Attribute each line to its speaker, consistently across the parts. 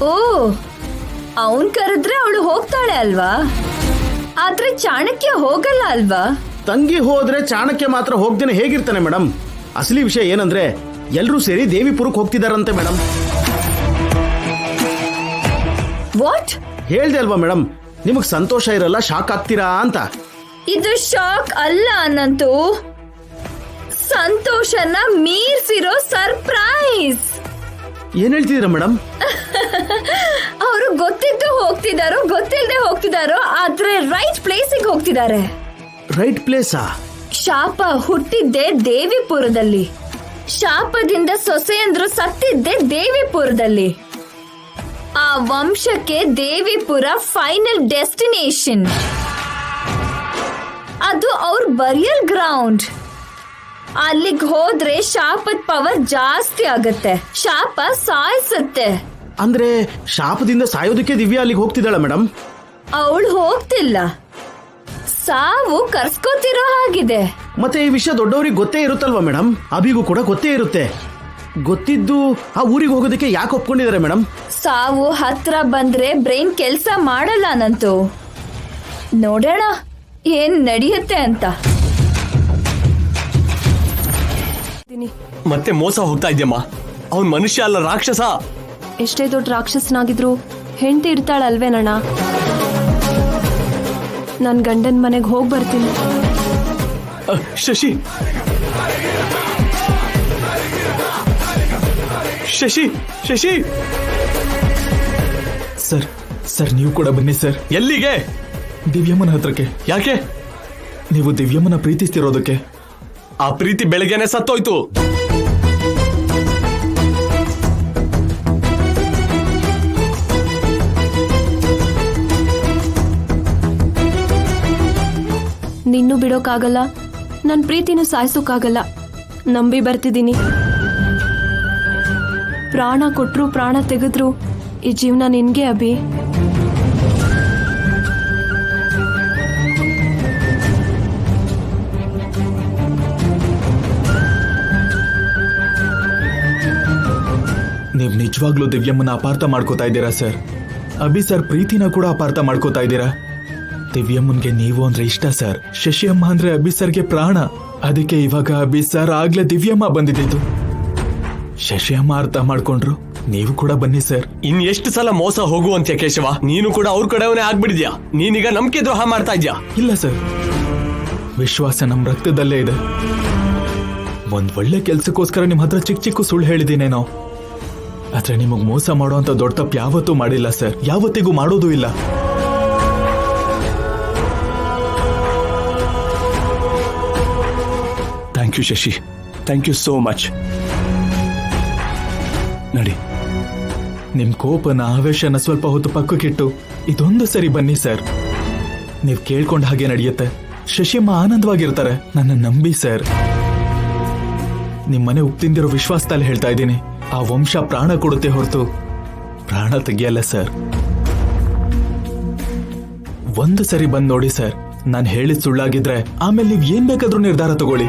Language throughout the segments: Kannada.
Speaker 1: ಓ, ಅವನ್ ಕರೆದ್ರೆ ಅವಳು ಹೋಗ್ತಾಳೆ ಅಲ್ವಾ? ಆದ್ರೆ ಚಾಣಕ್ಯ ಹೋಗಲ್ಲ ಅಲ್ವಾ?
Speaker 2: ತಂಗಿ ಹೋದ್ರೆ ಚಾಣಕ್ಯ ಮಾತ್ರ ಹೋಗ್ದೇನೆ ಹೇಗಿರ್ತಾನೆ ಮೇಡಮ್? ಅಸಲಿ ವಿಷಯ ಏನಂದ್ರೆ ಎಲ್ರೂ ಸೇರಿ ದೇವಿಪುರಕ್ಕೆ ಹೋಗ್ತಿದಾರಂತೆ ಮೇಡಮ್.
Speaker 1: ವಾಟ್?
Speaker 2: ಹೇಳ್ದೆ ಅಲ್ವಾ ಮೇಡಮ್, ನಿಮಗ್ ಸಂತೋಷ ಇರಲ್ಲ, ಶಾಕ್ ಆಗ್ತೀರಾ ಅಂತ.
Speaker 1: ಇದು ಶಾಕ್ ಅಲ್ಲ ಅನ್ನಂತೂ, ಸಂತೋಷನ ಮೀರ್ಸಿರೋ ಸರ್ಪ್ರೈಸ್.
Speaker 2: ಏನ್ ಹೇಳ್ತಿದ್ದೀರಾ ಮೇಡಮ್?
Speaker 1: ಅವರು ಗೊತ್ತಿದ್ದು ಹೋಗ್ತಿದಾರೋ ಗೊತ್ತಿಲ್ಲದೆ ಹೋಗ್ತಿದಾರೋ, ಆದ್ರೆ ರೈಟ್ ಪ್ಲೇಸಿಗೆ ಹೋಗ್ತಿದ್ದಾರೆ.
Speaker 2: ರೈಟ್ ಪ್ಲೇಸಾ?
Speaker 1: ಶಾಪ ಹುಟ್ಟಿದ್ದೆ ದೇವಿಪುರದಲ್ಲಿ, ಶಾಪದಿಂದ ಸೊಸೆಯಂದ್ರು ಸತ್ತಿದ್ದೆ ದೇವಿಪುರದಲ್ಲಿ. ಆ ವಂಶಕ್ಕೆ ದೇವಿಪುರ ಫೈನಲ್ ಡೆಸ್ಟಿನೇಷನ್. ಅದು ಅವ್ರ ಬರಿಯಲ್ ಗ್ರೌಂಡ್. ಅಲ್ಲಿಗೆ ಹೋದ್ರೆ ಶಾಪದ ಪವರ್ ಜಾಸ್ತಿ ಆಗತ್ತೆ, ಶಾಪ ಸಾಯಿಸುತ್ತೆ.
Speaker 2: ಅಂದ್ರೆ ಶಾಪದಿಂದ ಸಾಯೋದಕ್ಕೆ ದಿವ್ಯಾ ಅಲ್ಲಿಗೆ ಹೋಗ್ತಿದ್ದಾಳ ಮೇಡಮ್?
Speaker 1: ಅವಳು ಹೋಗ್ತಿಲ್ಲ, ಸಾವು ಕರ್ಸ್ಕೋತಿರೋ ಹಾಗಿದೆ.
Speaker 2: ಮತ್ತೆ ಈ ವಿಷಯ ದೊಡ್ಡವರಿಗೆ ಗೊತ್ತೇ ಇರುತ್ತಲ್ವಾ ಮೇಡಮ್? ಅಭಿಗೂ ಕೂಡ ಗೊತ್ತೇ ಇರುತ್ತೆ. ಗೊತ್ತಿದ್ದು ಆ ಊರಿಗೆ ಹೋಗೋದಕ್ಕೆ ಯಾಕೆ ಒಪ್ಕೊಂಡಿದ್ದಾರೆ ಮೇಡಮ್?
Speaker 1: ಸಾವು ಹತ್ರ ಬಂದ್ರೆ ಬ್ರೈನ್ ಕೆಲ್ಸ ಮಾಡಲ್ಲ ನಂತು. ನೋಡೋಣ ಏನ್ ನಡೆಯುತ್ತೆ ಅಂತ.
Speaker 3: ಮತ್ತೆ ಮೋಸ ಹೋಗ್ತಾ ಇದ್ಯಮ್ಮ. ಅವನ್ ಮನುಷ್ಯ ಅಲ್ಲ, ರಾಕ್ಷಸ.
Speaker 4: ಎಷ್ಟೇ ದೊಡ್ಡ ರಾಕ್ಷಸನಾಗಿದ್ರು ಹೆಂಡತಿ ಇರ್ತಾಳಲ್ವೇನಣ್ಣ? ನನ್ ಗಂಡನ್ ಮನೆಗೆ ಹೋಗಿ ಬರ್ತೀನಿ.
Speaker 3: ಶಶಿ ಶಶಿ ಶಶಿ
Speaker 5: ಸರ್, ಸರ್ ನೀವು ಕೂಡ ಬನ್ನಿ ಸರ್.
Speaker 3: ಎಲ್ಲಿಗೆ?
Speaker 5: ದಿವ್ಯಮ್ಮನ ಹತ್ರಕ್ಕೆ.
Speaker 3: ಯಾಕೆ?
Speaker 5: ನೀವು ದಿವ್ಯಮ್ಮನ ಪ್ರೀತಿಸ್ತಿರೋದಕ್ಕೆ.
Speaker 3: ಆ ಪ್ರೀತಿ ಬೆಳಗ್ಗೆನೆ ಸತ್ತೋಯ್ತು.
Speaker 4: ನಿನ್ನೂ ಬಿಡೋಕ್ಕಾಗಲ್ಲ, ನನ್ನ ಪ್ರೀತಿನೂ ಸಾಯಿಸೋಕ್ಕಾಗಲ್ಲ. ನಂಬಿ ಬರ್ತಿದ್ದೀನಿ. ಪ್ರಾಣ ಕೊಟ್ರು ಪ್ರಾಣ ತೆಗೆದ್ರು ಈ ಜೀವನ ನಿನ್ಗೆ ಅಭಿ.
Speaker 5: ನೀವು ನಿಜವಾಗ್ಲೂ ದಿವ್ಯಮ್ಮನ ಅಪಾರ್ಥ ಮಾಡ್ಕೋತಾ ಇದ್ದೀರಾ ಸರ್. ಅಭಿ ಸರ್ ಪ್ರೀತಿನ ಕೂಡ ಅಪಾರ್ಥ ಮಾಡ್ಕೋತಾ ಇದ್ದೀರಾ. ದಿವ್ಯಮ್ಮನ್ಗೆ ನೀವು ಅಂದ್ರೆ ಇಷ್ಟ ಸರ್. ಶಶಿ ಅಮ್ಮ ಅಂದ್ರೆ ಅಭಿ ಸರ್ಗೆ ಪ್ರಾಣ. ಅದಕ್ಕೆ ಇವಾಗ ಅಭಿ ಸರ್ ಆಗ್ಲೇ ದಿವ್ಯಮ್ಮ ಬಂದಿದ್ದು. ಶಶಿ ಅಮ್ಮ ಅರ್ಥ ಮಾಡ್ಕೊಂಡ್ರು, ನೀವು ಕೂಡ ಬನ್ನಿ ಸರ್.
Speaker 3: ಇನ್ ಎಷ್ಟು ಸಲ ಮೋಸ ಹೋಗುವಂತ್ಯ ಕೇಶವ? ನೀನು ಕೂಡ ಅವ್ರ ಕಡೆಯವನೇ ಆಗ್ಬಿಡಿದ್ಯಾ. ನೀನೀಗ ನಂಬಿಕೆ ದ್ರೋಹ ಮಾಡ್ತಾ ಇದ್ಯಾ.
Speaker 5: ಇಲ್ಲ ಸರ್, ವಿಶ್ವಾಸ ನಮ್ ರಕ್ತದಲ್ಲೇ ಇದೆ. ಒಂದ್ ಒಳ್ಳೆ ಕೆಲ್ಸಕ್ಕೋಸ್ಕರ ನಿಮ್ ಹತ್ರ ಚಿಕ್ಕ ಚಿಕ್ಕ ಸುಳ್ಳು ಹೇಳಿದ್ದೀನೇನೋ, ಆದ್ರೆ ನಿಮಗ್ ಮೋಸ ಮಾಡುವಂತ ದೊಡ್ಡ ತಪ್ಪು ಯಾವತ್ತೂ ಮಾಡಿಲ್ಲ ಸರ್. ಯಾವತ್ತಿಗೂ ಮಾಡೋದೂ ಇಲ್ಲ.
Speaker 3: Thank you Shashi, thank you so much. ನಡಿ.
Speaker 5: ನಿಮ್ ಕೋಪನ ಆವೇಶನ ಸ್ವಲ್ಪ ಹೊತ್ತು ಪಕ್ಕಕ್ಕಿಟ್ಟು ಇದೊಂದು ಸರಿ ಬನ್ನಿ ಸರ್. ನೀವ್ ಕೇಳ್ಕೊಂಡ ಹಾಗೆ ನಡೆಯುತ್ತೆ. ಶಶಿಯಮ್ಮ ಆನಂದವಾಗಿರ್ತಾರೆ. ನನ್ನ ನಂಬಿ ಸರ್. ನಿಮ್ಮನೆ ಉಪ್ತಿಂದಿರೋ ವಿಶ್ವಾಸದಲ್ಲಿ ಹೇಳ್ತಾ ಇದ್ದೀನಿ. ಆ ವಂಶ ಪ್ರಾಣ ಕೊಡುತ್ತೆ ಹೊರತು ಪ್ರಾಣ ತೆಗಿಯಲ್ಲ ಸರ್. ಒಂದು ಸರಿ ಬಂದ್ ನೋಡಿ ಸರ್. ನಾನು ಹೇಳಿದ ಸುಳ್ಳಾಗಿದ್ರೆ ಆಮೇಲೆ ನೀವ್ ಏನ್ ಬೇಕಾದ್ರೂ ನಿರ್ಧಾರ ತಗೊಳ್ಳಿ.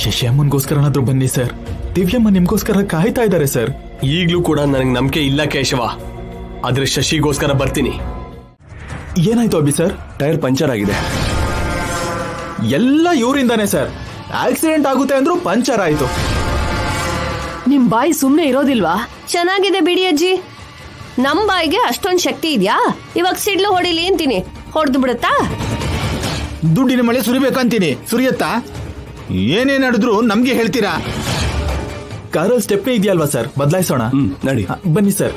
Speaker 5: ಶಶಿಯಮ್ಮನ್ಗೋಸ್ಕರನಾದ್ರೂ ಬನ್ನಿ ಸರ್. ದಿವ್ಯಮ್ಮ ನಿಮ್ಗೋಸ್ಕರ ಕಾಯ್ತಾ ಇದ್ದಾರೆ ಸರ್.
Speaker 3: ಈಗ್ಲೂ ಕೂಡ ನನಗೆ ನಂಬಿಕೆ ಇಲ್ಲ ಕೇಶವ, ಆದ್ರೆ ಶಶಿಗೋಸ್ಕರ ಬರ್ತೀನಿ.
Speaker 5: ಏನಾಯ್ತು ಅಭಿ ಸರ್?
Speaker 3: ಟೈರ್ ಪಂಚರ್ ಆಗಿದೆ.
Speaker 5: ಎಲ್ಲ ಇವರಿಂದಾನೆ ಸರ್. ಆಕ್ಸಿಡೆಂಟ್ ಆಗುತ್ತೆ ಅಂದ್ರೂ ಪಂಚರ್ ಆಯ್ತು.
Speaker 6: ನಿಮ್ ಬಾಯಿ ಸುಮ್ನೆ ಇರೋದಿಲ್ವಾ?
Speaker 4: ಚೆನ್ನಾಗಿದೆ ಬಿಡಿ ಅಜ್ಜಿ. ನಮ್ ಬಾಯಿಗೆ ಅಷ್ಟೊಂದ್ ಶಕ್ತಿ ಇದ್ಯಾ? ಇವಾಗ ಸಿಡ್ಲು ಹೊಡಿಲಿ ಅಂತೀನಿ, ಹೊಡೆದು ಬಿಡುತ್ತಾ?
Speaker 7: ದುಡ್ಡಿನ ಮಳೆ ಸುರಿಬೇಕಂತೀನಿ, ಸುರಿಯತ್ತಾ? ಏನೇನ್ ನಡೆದ್ರು ನಮ್ಗೆ ಹೇಳ್ತೀರಾ?
Speaker 5: ಕಾರಲ್ಲಿ ಸ್ಟೆಪ್ನೇ ಇದೆಯಲ್ವಾ ಸರ್, ಬದಲಾಯಿಸೋಣ.
Speaker 3: ನಡಿ.
Speaker 5: ಬನ್ನಿ ಸರ್.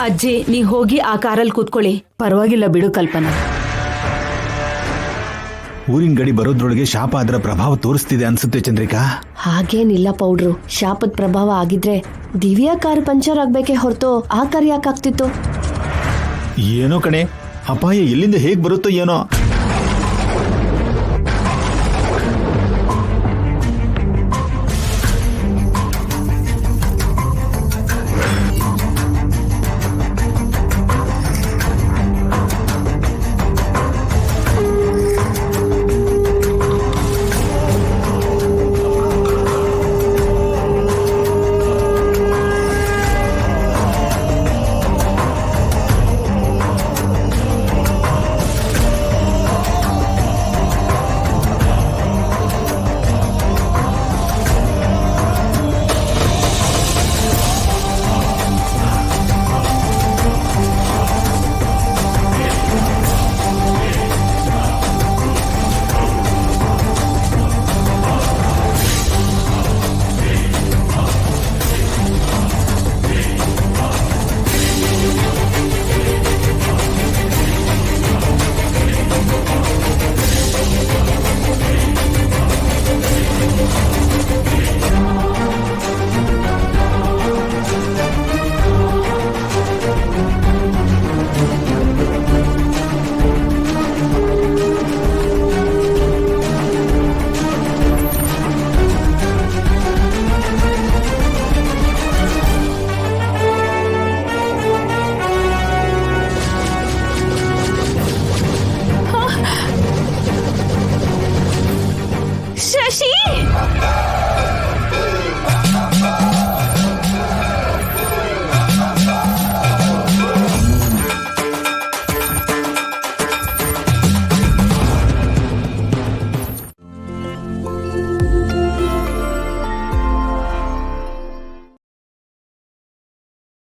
Speaker 6: ಅಜ್ಜಿ, ನೀ ಹೋಗಿ ಆ ಕಾರಲ್ಲಿ ಕೂತ್ಕೊಳ್ಳಿ. ಪರವಾಗಿಲ್ಲ ಬಿಡು ಕಲ್ಪನಾ.
Speaker 7: ಊರಿನ ಗಡಿ ಬರೋದ್ರೊಳಗೆ ಶಾಪ ಅದರ ಪ್ರಭಾವ ತೋರಿಸ್ತಿದೆ ಅನ್ಸುತ್ತೆ ಚಂದ್ರಿಕಾ.
Speaker 4: ಹಾಗೇನಿಲ್ಲ ಪೌಡ್ರು. ಶಾಪದ ಪ್ರಭಾವ ಆಗಿದ್ರೆ ದಿವ್ಯಾ ಕಾರ್ ಪಂಚರ್ ಆಗ್ಬೇಕೆ ಹೊರತು ಆ ಕಾರ್ ಯಾಕಾಗ್ತಿತ್ತು?
Speaker 7: ಏನೋ ಕಣೆ, ಅಪಾಯ ಎಲ್ಲಿಂದ ಹೇಗ್ ಬರುತ್ತೋ ಏನೋ